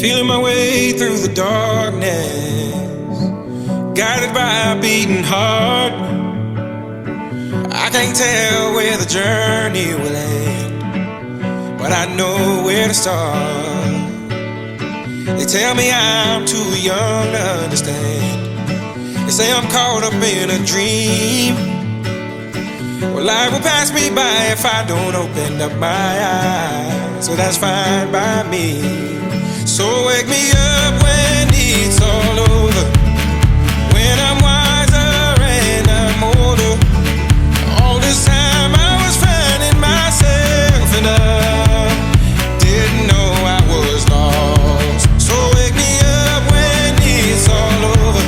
Feeling my way through the darkness, guided by a beating heart. I can't tell where the journey will end, but I know where to start. They tell me I'm too young to understand. They say I'm caught up in a dream. Well, life will pass me by if I don't open up my eyes. So that's fine by me. So wake me up when it's all over, when I'm wiser and I'm older. All this time I was finding myself and I didn't know I was lost. So wake me up when it's all over,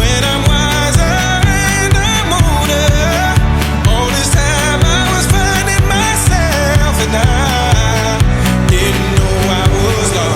when I'm wiser and I'm older. All this time I was finding myself and I didn't know I was lost.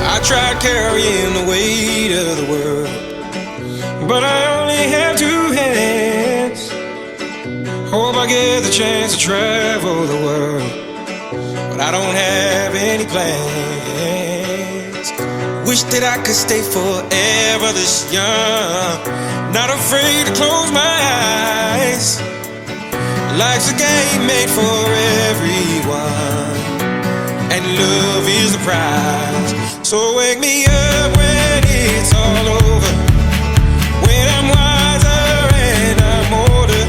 I tried carrying the weight of the world, but I only have two hands. Hope I get the chance to travel the world, but I don't have any plans. Wish that I could stay forever this young, not afraid to close my eyes. Life's a game made for everyone, and love is the prize. So wake me up when it's all over, when I'm wiser and I'm older.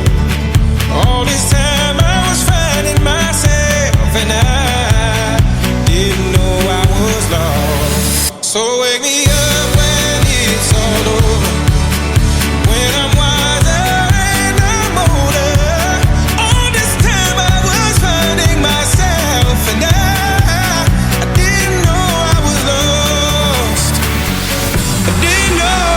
All this time I was finding myself and I didn't know I was lost. So wake me up when it's all over, when I'm wiser and I'm older. All this time I was finding myself and I didn't know I was lost. I didn't know.